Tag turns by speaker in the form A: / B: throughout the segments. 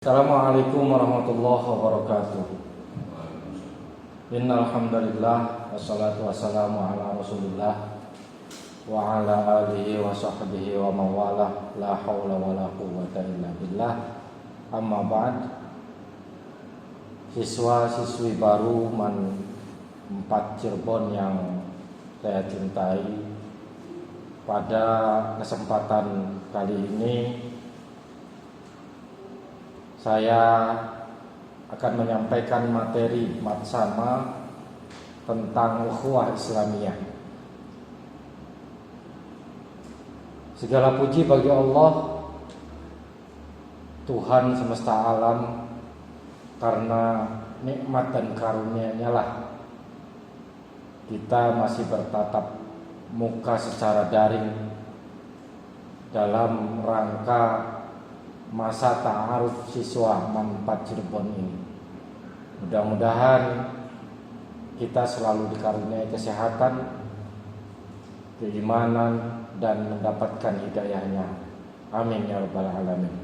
A: Assalamualaikum warahmatullahi wabarakatuh. Innal hamdalillah wassalatu wassalamu ala Rasulillah wa ala alihi wa sahbihi wa mawalah, la haula wala quwwata illa billah. Amma ba'd. Siswa-siswi baru MAN 4 Cirebon yang saya cintai, pada kesempatan kali ini saya akan menyampaikan materi matsama tentang ukhuwah Islamiyah. Segala puji bagi Allah, Tuhan semesta alam, karena nikmat dan karunia-Nya lah kita masih bertatap muka secara daring dalam rangka masa ta'aruf siswa MAN 4 Cirebon ini. Mudah-mudahan kita selalu dikaruniai kesehatan, keimanan, dan mendapatkan hidayahnya. Amin ya rabbal alamin.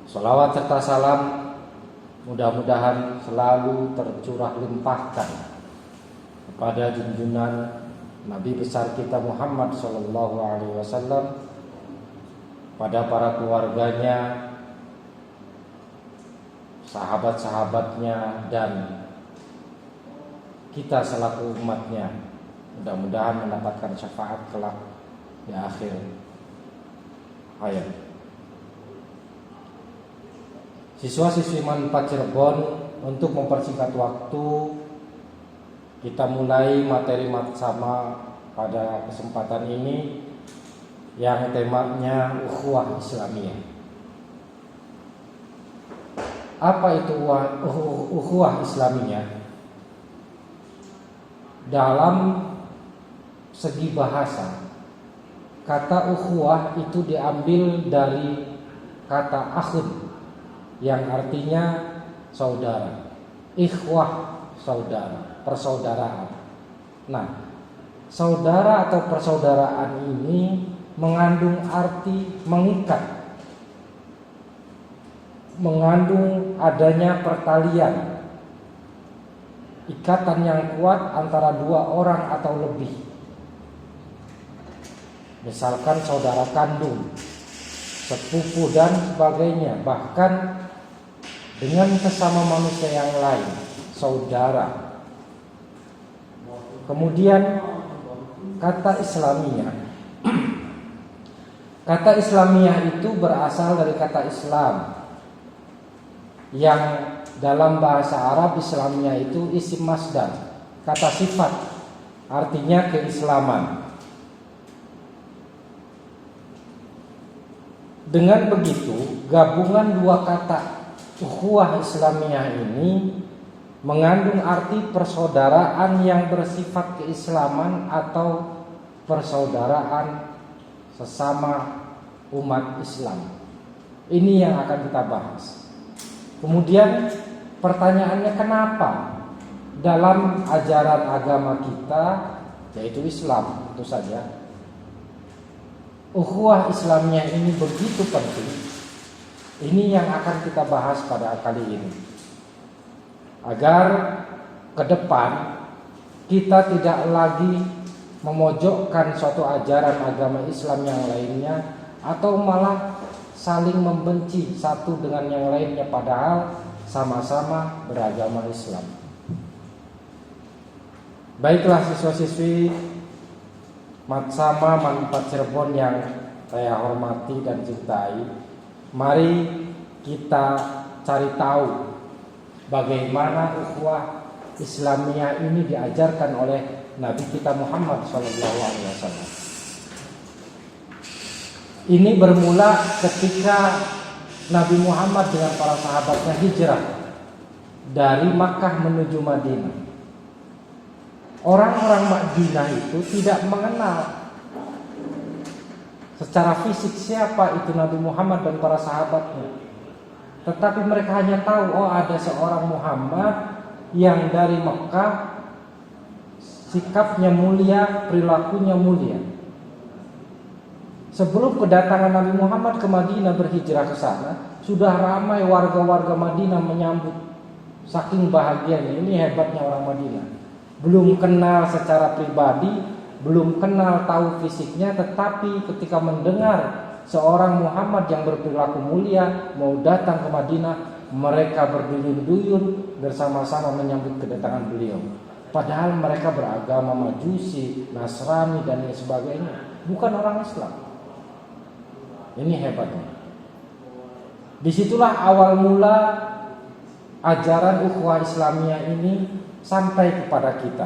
A: Sholawat serta salam mudah-mudahan selalu tercurah limpahkan kepada junjungan Nabi besar kita Muhammad SAW, pada para keluarganya, sahabat-sahabatnya, dan kita selaku umatnya. Mudah-mudahan mendapatkan syafaat kelak di akhir hayat. Siswa-siswi MAN 4 Cirebon, untuk mempersingkat waktu, kita mulai materi matsama pada kesempatan ini yang temanya ukhuwah Islamiyah. Apa itu ukhuwah Islamiyah? Dalam segi bahasa, kata ukhuwah itu diambil dari kata akhun, yang artinya saudara. Ikhwah, saudara, persaudaraan. Nah, saudara atau persaudaraan ini mengandung arti mengikat, mengandung adanya pertalian, ikatan yang kuat antara dua orang atau lebih. Misalkan saudara kandung, sepupu, dan sebagainya. Bahkan dengan sesama manusia yang lain, saudara. Kemudian kata Islamiyah. Kata Islamiyah itu berasal dari kata Islam, yang dalam bahasa Arab Islamiyah itu isim masdar, kata sifat, artinya keislaman. Dengan begitu, gabungan dua kata ukhuwah Islamiyah ini mengandung arti persaudaraan yang bersifat keislaman atau persaudaraan sesama umat Islam. Ini yang akan kita bahas. Kemudian pertanyaannya, kenapa dalam ajaran agama kita, yaitu Islam, tentu saja, ukhuwah Islamiyah ini begitu penting? Ini yang akan kita bahas pada kali ini, agar ke depan kita tidak lagi memojokkan suatu ajaran agama Islam yang lainnya, atau malah saling membenci satu dengan yang lainnya, padahal sama-sama beragama Islam. Baiklah siswa-siswi matsama MAN 4 Cirebon yang saya hormati dan cintai, mari kita cari tahu bagaimana ukhuwah Islamiyah ini diajarkan oleh Nabi kita Muhammad SAW. Ini bermula ketika Nabi Muhammad dengan para sahabatnya hijrah dari Makkah menuju Madinah. Orang-orang Madinah itu tidak mengenal secara fisik siapa itu Nabi Muhammad dan para sahabatnya, tetapi mereka hanya tahu, oh, ada seorang Muhammad yang dari Mekah, sikapnya mulia, perilakunya mulia. Sebelum kedatangan Nabi Muhammad ke Madinah berhijrah ke sana, sudah ramai warga-warga Madinah menyambut. Saking bahagianya, ini hebatnya orang Madinah. Belum kenal secara pribadi, belum kenal tahu fisiknya, tetapi ketika mendengar seorang Muhammad yang berperilaku mulia mau datang ke Madinah, mereka berduyun-duyun bersama-sama menyambut kedatangan beliau. Padahal mereka beragama Majusi, Nasrani dan lain sebagainya, bukan orang Islam. Ini hebatnya. Disitulah awal mula ajaran ukhuwah Islamiyah ini sampai kepada kita.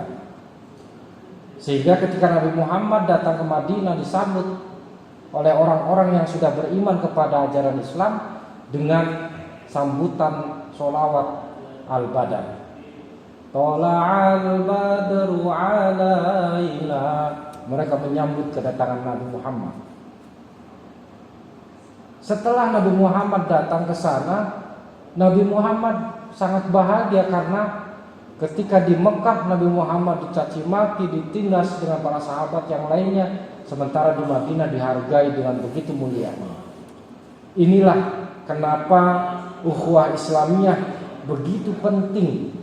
A: Sehingga ketika Nabi Muhammad datang ke Madinah disambut oleh orang-orang yang sudah beriman kepada ajaran Islam dengan sambutan sholawat al-badar. Tola'al badru alaina. Mereka menyambut kedatangan Nabi Muhammad. Setelah Nabi Muhammad datang ke sana, Nabi Muhammad sangat bahagia karena ketika di Mekah Nabi Muhammad dicaci maki, ditindas dengan para sahabat yang lainnya, sementara di Madinah dihargai dengan begitu mulianya. Inilah kenapa ukhuwah Islamiyah begitu penting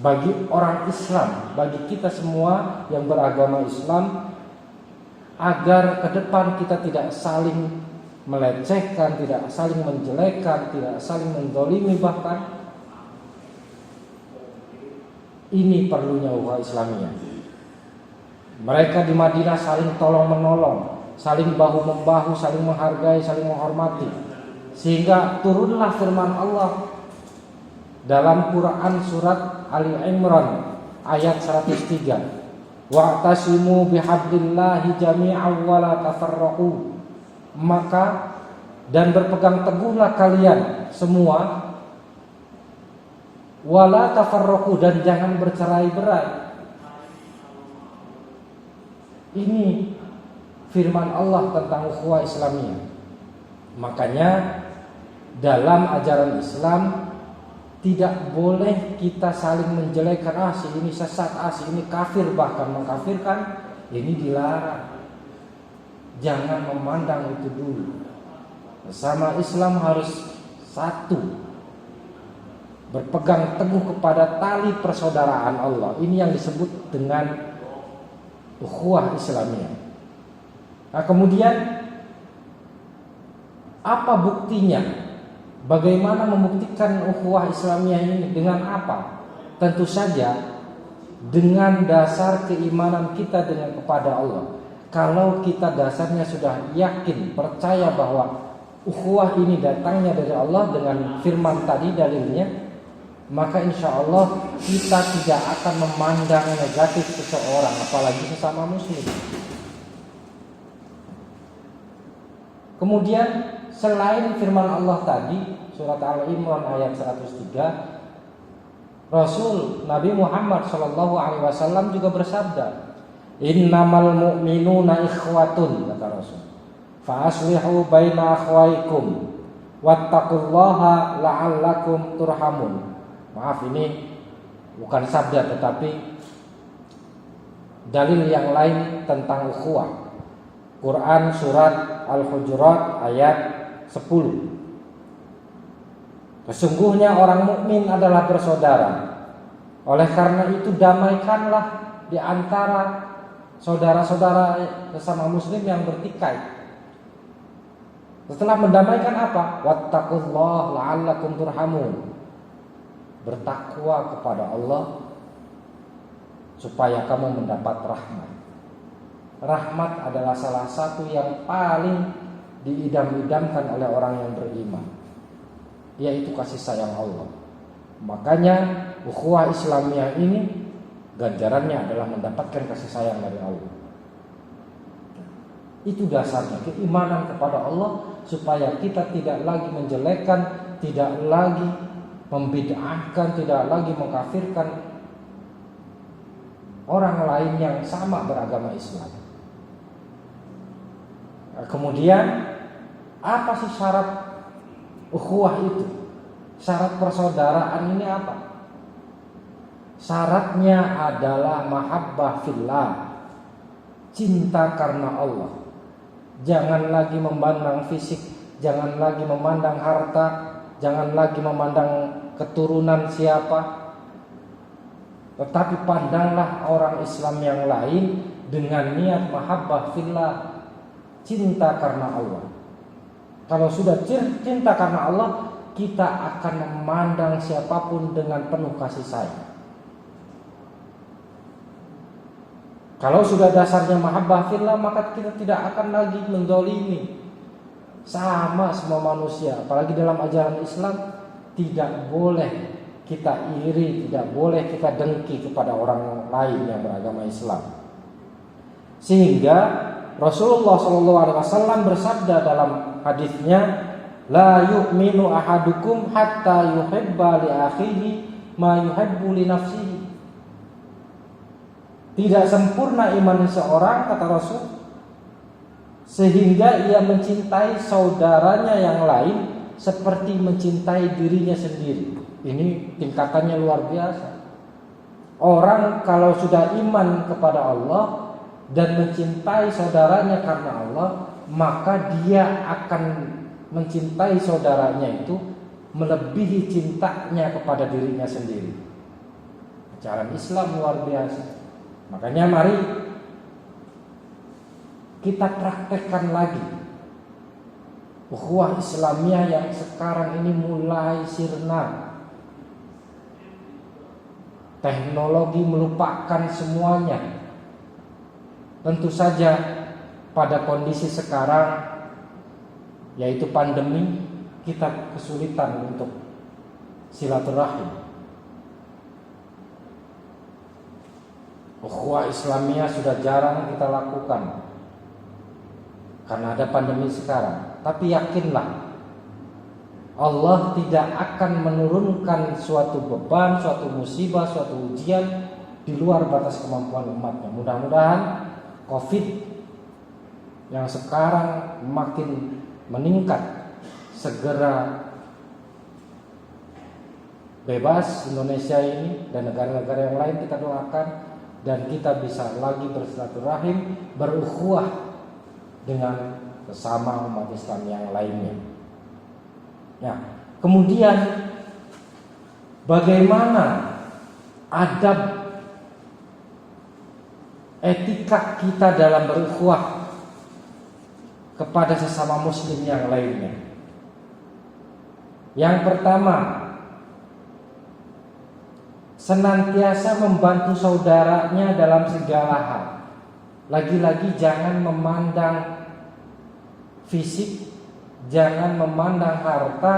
A: bagi orang Islam, bagi kita semua yang beragama Islam, agar ke depan kita tidak saling melecehkan, tidak saling menjelekkan, tidak saling menzalimi. Bahkan ini perlunya ukhuwah Islamiyah. Mereka di Madinah saling tolong menolong, saling bahu membahu, saling menghargai, saling menghormati, sehingga turunlah firman Allah dalam Quran surat Ali Imran ayat 103, wa'tasimu bihablillahi jami'an wa la tafarraqu. Maka dan berpegang teguhlah kalian semua, wala tafarraqu, dan jangan bercerai-berai. Ini firman Allah tentang ukhuwah Islamiyah. Makanya dalam ajaran Islam tidak boleh kita saling menjelekkan, si ini sesat, si ini kafir, bahkan mengkafirkan. Ini dilarang. Jangan memandang itu dulu. Sama Islam harus satu, berpegang teguh kepada tali persaudaraan Allah. Ini yang disebut dengan ukhuwah Islamiyah. Nah, kemudian apa buktinya? Bagaimana membuktikan ukhuwah Islamiyah ini? Dengan apa? Tentu saja dengan dasar keimanan kita dengan kepada Allah. Kalau kita dasarnya sudah yakin, percaya bahwa ukhuwah ini datangnya dari Allah dengan firman tadi dalilnya, maka insya Allah kita tidak akan memandang negatif seseorang, apalagi sesama muslim. Kemudian selain firman Allah tadi, surat Al-Imran ayat 103, Rasul Nabi Muhammad SAW juga bersabda, innamal mu'minuna ikhwatun, kata Rasul, fa aslihu baina akhwaikum wattaqullaha la'allakum turhamun. Maaf, ini bukan sabda tetapi dalil yang lain tentang ukhuwah. Quran surat Al-Hujurat ayat 10. Sesungguhnya orang mukmin adalah bersaudara. Oleh karena itu damaikanlah di antara saudara-saudara sesama muslim yang bertikai. Setelah mendamaikan apa? Wattaqullaha la'allakum turhamun. Bertakwa kepada Allah supaya kamu mendapat rahmat. Rahmat adalah salah satu yang paling diidam-idamkan oleh orang yang beriman, yaitu kasih sayang Allah. Makanya ukhuwah Islamiyah ini ganjarannya adalah mendapatkan kasih sayang dari Allah. Itu dasarnya, keimanan kepada Allah, supaya kita tidak lagi menjelekkan, tidak lagi membid'ahkan, tidak lagi mengkafirkan orang lain yang sama beragama Islam. Kemudian apa sih syarat ukhuwah itu? Syarat persaudaraan ini apa? Syaratnya adalah mahabbah fillah, cinta karena Allah. Jangan lagi memandang fisik, jangan lagi memandang harta, jangan lagi memandang keturunan siapa. Tetapi pandanglah orang Islam yang lain dengan niat mahabbah fillah, cinta karena Allah. Kalau sudah cinta karena Allah, kita akan memandang siapapun dengan penuh kasih sayang. Kalau sudah dasarnya mahabbah fillah, maka kita tidak akan lagi menzalimi sama semua manusia. Apalagi dalam ajaran Islam, tidak boleh kita iri, tidak boleh kita dengki kepada orang lain yang beragama Islam. Sehingga Rasulullah SAW bersabda dalam hadisnya, la yu'minu ahadukum hatta yuhibba li akhihi ma yuhibbu li nafsihi. Tidak sempurna iman seorang, kata Rasul, sehingga ia mencintai saudaranya yang lain seperti mencintai dirinya sendiri. Ini tingkatannya luar biasa. Orang kalau sudah iman kepada Allah dan mencintai saudaranya karena Allah, maka dia akan mencintai saudaranya itu melebihi cintanya kepada dirinya sendiri. Ajaran Islam luar biasa. Makanya mari kita praktekkan lagi ukhuwah Islamiyah yang sekarang ini mulai sirna. Teknologi melupakan semuanya. Tentu saja pada kondisi sekarang, yaitu pandemi, kita kesulitan untuk silaturahim. Ukhuwah Islamiyah sudah jarang kita lakukan karena ada pandemi sekarang. Tapi yakinlah, Allah tidak akan menurunkan suatu beban, suatu musibah, suatu ujian di luar batas kemampuan umatnya. Mudah-mudahan COVID yang sekarang makin meningkat segera bebas Indonesia ini dan negara-negara yang lain kita doakan, dan kita bisa lagi bersilaturahim, berukhuwah dengan sesama umat Islam yang lainnya. Ya, kemudian bagaimana adab etika kita dalam berukhuwah kepada sesama muslim yang lainnya? Yang pertama, senantiasa membantu saudaranya dalam segala hal. Lagi-lagi jangan memandang fisik, jangan memandang harta,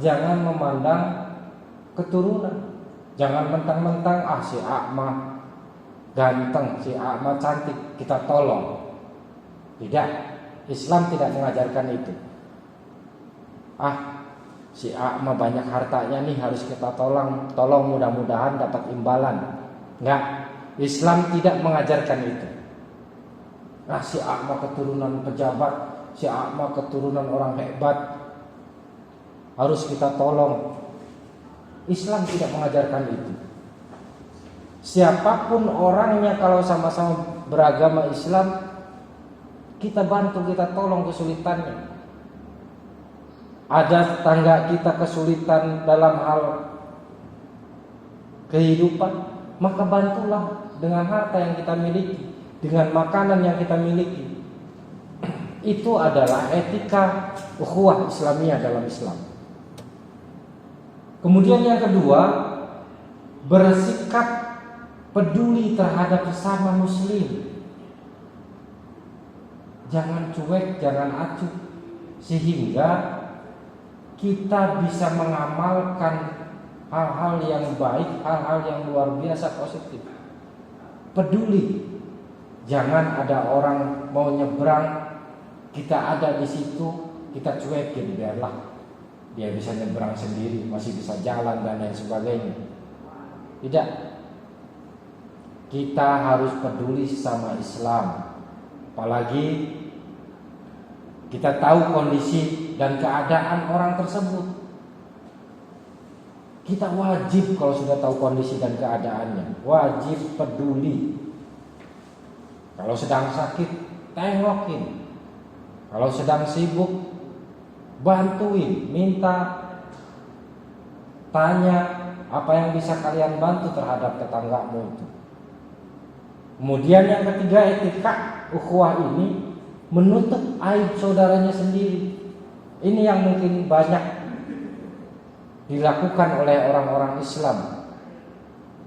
A: jangan memandang keturunan. Jangan mentang-mentang si A mah ganteng, si A mah cantik, kita tolong. Tidak, Islam tidak mengajarkan itu. Si A mah banyak hartanya nih, harus kita tolong mudah-mudahan dapat imbalan. Enggak, Islam tidak mengajarkan itu. Si A mah keturunan pejabat, si A mah keturunan orang hebat, harus kita tolong. Islam tidak mengajarkan itu. Siapapun orangnya, kalau sama-sama beragama Islam, kita bantu, kita tolong kesulitannya. Ada tetangga kita kesulitan dalam hal kehidupan, maka bantulah dengan harta yang kita miliki, dengan makanan yang kita miliki. Itu adalah etika ukhuwah Islamiyah dalam Islam. Kemudian yang kedua, bersikap peduli terhadap sesama muslim. Jangan cuek, jangan acuh, sehingga kita bisa mengamalkan hal-hal yang baik, hal-hal yang luar biasa positif. Peduli. Jangan ada orang mau nyebrang, kita ada di situ, kita cuekin, biarlah dia bisa nyebrang sendiri, masih bisa jalan dan lain sebagainya. Tidak. Kita harus peduli sama Islam. Apalagi kita tahu kondisi dan keadaan orang tersebut. Kita wajib, kalau sudah tahu kondisi dan keadaannya, wajib peduli. Kalau sedang sakit, tengokin. Kalau sedang sibuk, bantuin, minta, tanya apa yang bisa kalian bantu terhadap tetanggamu itu. Kemudian yang ketiga, etika ukhuwah ini menutup aib saudaranya sendiri. Ini yang mungkin banyak dilakukan oleh orang-orang Islam.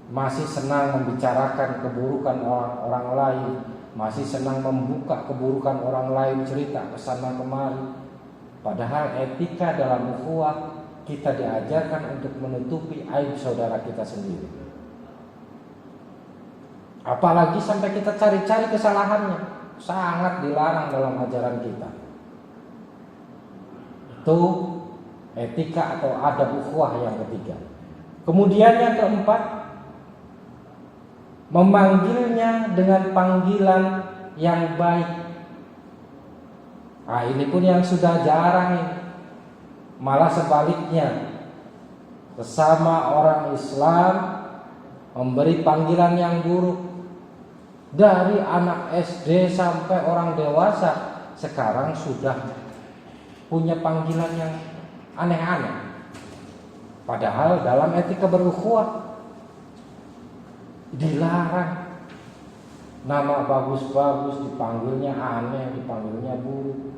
A: Masih senang membicarakan keburukan orang lain, masih senang membuka keburukan orang lain, cerita kesana kemari. Padahal etika dalam ukhuwah kita diajarkan untuk menutupi aib saudara kita sendiri. Apalagi sampai kita cari-cari kesalahannya, sangat dilarang dalam ajaran kita. Itu etika atau adab ukhuwah yang ketiga. Kemudian yang keempat, memanggilnya dengan panggilan yang baik. Nah, ini pun yang sudah jarang ini. Malah sebaliknya, sesama orang Islam memberi panggilan yang buruk. Dari anak SD sampai orang dewasa sekarang sudah punya panggilan yang aneh-aneh. Padahal dalam etika berukhuwah dilarang. Nama bagus-bagus dipanggilnya aneh, dipanggilnya buruk.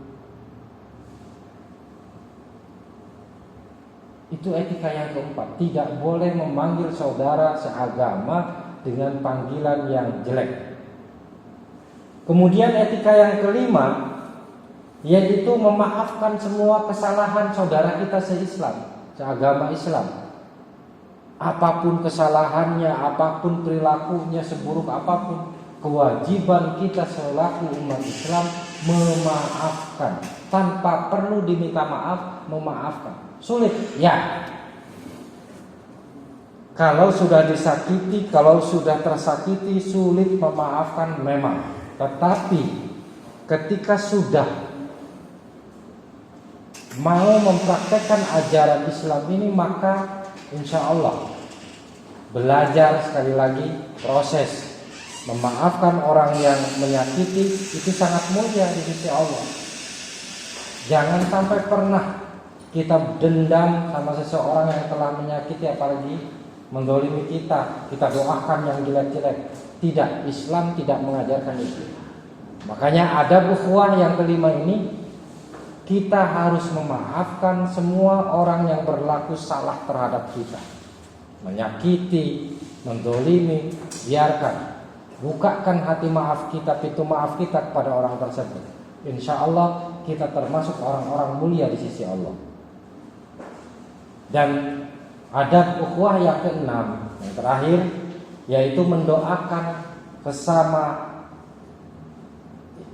A: Itu etika yang keempat. Tidak boleh memanggil saudara seagama dengan panggilan yang jelek. Kemudian etika yang kelima, yaitu memaafkan semua kesalahan saudara kita se-Islam, seagama Islam. Apapun kesalahannya, apapun perilakunya, seburuk apapun, kewajiban kita selaku umat Islam memaafkan. Tanpa perlu diminta maaf, memaafkan. Sulit, ya. Kalau sudah disakiti, kalau sudah tersakiti, sulit memaafkan memang. Tetapi ketika sudah mau mempraktekkan ajaran Islam ini, maka insya Allah belajar sekali lagi proses memaafkan orang yang menyakiti itu sangat mulia di sisi Allah. Jangan sampai pernah kita dendam sama seseorang yang telah menyakiti, apalagi mendolimi kita doakan yang jelek-jelek. Tidak, Islam tidak mengajarkan itu. Makanya adab ukhuwah yang kelima ini, kita harus memaafkan semua orang yang berlaku salah terhadap kita, menyakiti, mendolimi. Biarkan, bukakan hati maaf kita, pintu maaf kita kepada orang tersebut. Insya Allah kita termasuk orang-orang mulia di sisi Allah. Dan adab ukhuwah yang keenam, yang terakhir, yaitu mendoakan sesama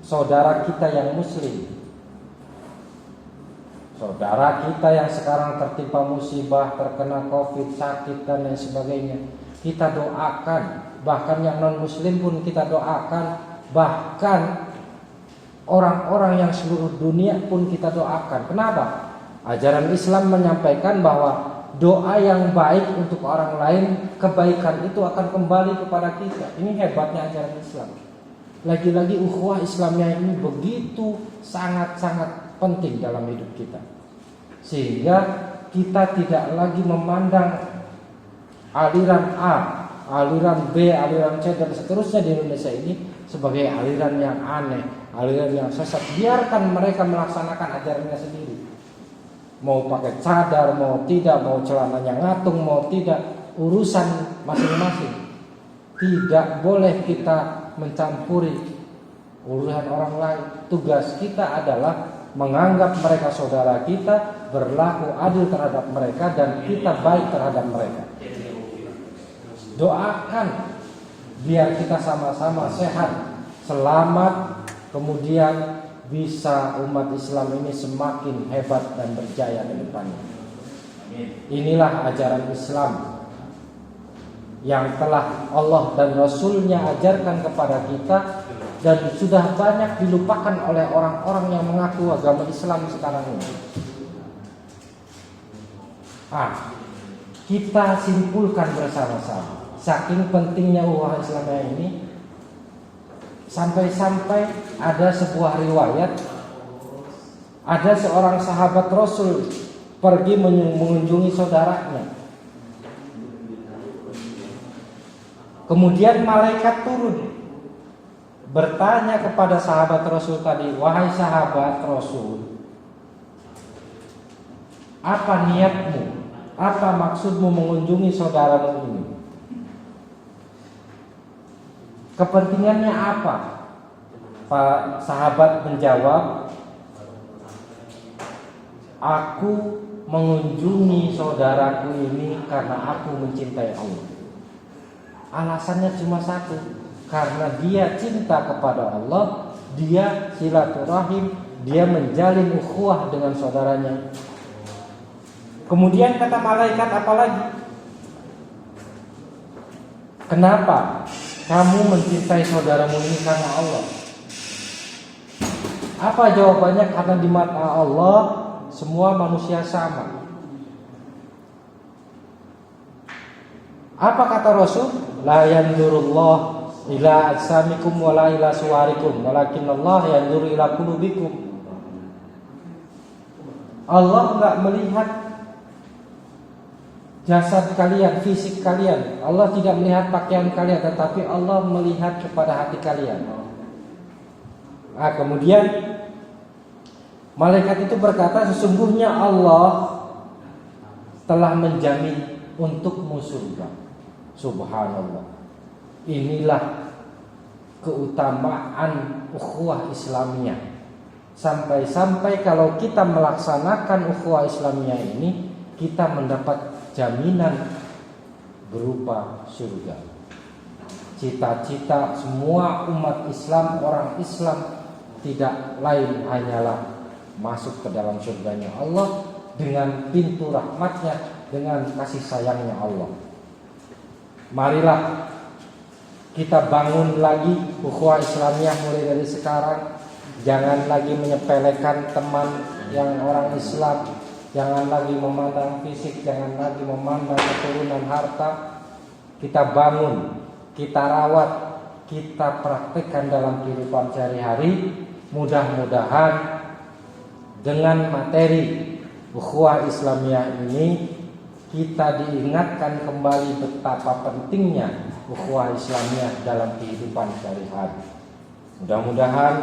A: saudara kita yang muslim. Saudara kita yang sekarang tertimpa musibah, terkena COVID, sakit dan lain sebagainya, kita doakan. Bahkan yang non muslim pun kita doakan. Bahkan orang-orang yang seluruh dunia pun kita doakan. Kenapa? Ajaran Islam menyampaikan bahwa doa yang baik untuk orang lain, kebaikan itu akan kembali kepada kita. Ini hebatnya ajaran Islam. Lagi-lagi ukhuwah Islamnya ini begitu sangat-sangat penting dalam hidup kita. Sehingga kita tidak lagi memandang aliran A, aliran B, aliran C dan seterusnya di Indonesia ini sebagai aliran yang aneh, aliran yang sesat. Biarkan mereka melaksanakan ajarannya sendiri. Mau pakai cadar, mau tidak, mau celananya ngatung, mau tidak, urusan masing-masing. Tidak boleh kita mencampuri urusan orang lain. Tugas kita adalah menganggap mereka saudara kita, berlaku adil terhadap mereka, dan kita baik terhadap mereka. Doakan biar kita sama-sama sehat, selamat, kemudian bisa umat Islam ini semakin hebat dan berjaya ke depannya. Inilah ajaran Islam yang telah Allah dan Rasul-Nya ajarkan kepada kita, dan sudah banyak dilupakan oleh orang-orang yang mengaku agama Islam sekarang ini. Kita simpulkan bersama-sama, saking pentingnya ukhuwah Islamnya ini, sampai-sampai ada sebuah riwayat Ada seorang sahabat Rasul pergi mengunjungi saudaranya. Kemudian malaikat turun bertanya kepada sahabat Rasul tadi, "Wahai sahabat Rasul, apa niatmu? Apa maksudmu mengunjungi saudaramu ini? Kepentingannya apa?" Pak sahabat menjawab, "Aku mengunjungi saudaraku ini karena aku mencintai Allah." Alasannya cuma satu, karena dia cinta kepada Allah, dia silaturahim, dia menjalin ukhuwah dengan saudaranya. Kemudian kata malaikat apa lagi? "Kenapa kamu mencintai saudaramu ini karena Allah?" Apa jawabannya? Karena di mata Allah semua manusia sama. Apa kata Rasul? "La yanzurullah ila ajsamikum wala ila suwarikum, walakinallah yanzuru ila qulubikum." Allah enggak melihat jasad kalian, fisik kalian. Allah tidak melihat pakaian kalian, tetapi Allah melihat kepada hati kalian. Nah, kemudian malaikat itu berkata, "Sesungguhnya Allah telah menjamin untukmu surga." Subhanallah. Inilah keutamaan ukhuwah Islamiyah. Sampai-sampai kalau kita melaksanakan ukhuwah Islamiyah ini, kita mendapat jaminan berupa surga. Cita-cita semua umat Islam, orang Islam, tidak lain hanyalah masuk ke dalam surganya Allah dengan pintu rahmatnya, dengan kasih sayangnya Allah. Marilah kita bangun lagi ukhuwah Islamiyah mulai dari sekarang. Jangan lagi menyepelekan teman yang orang Islam. Jangan lagi memandang fisik, jangan lagi memandang keturunan harta. Kita bangun, kita rawat, kita praktekkan dalam kehidupan sehari-hari. Mudah-mudahan dengan materi ukhuwah Islamiyah ini kita diingatkan kembali betapa pentingnya ukhuwah Islamiyah dalam kehidupan sehari-hari. Mudah-mudahan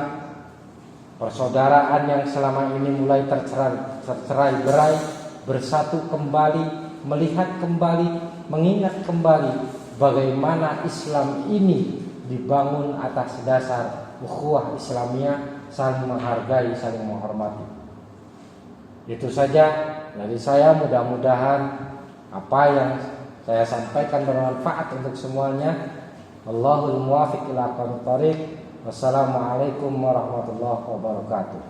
A: persaudaraan yang selama ini mulai tercerai-berai bersatu kembali, melihat kembali, mengingat kembali bagaimana Islam ini dibangun atas dasar ukhuwah Islamiyah, saling menghargai, saling menghormati. Itu saja dari saya, mudah-mudahan apa yang saya sampaikan bermanfaat untuk semuanya. Allahul muwaffiq ila aqwamit thoriq. Wassalamualaikum warahmatullahi wabarakatuh.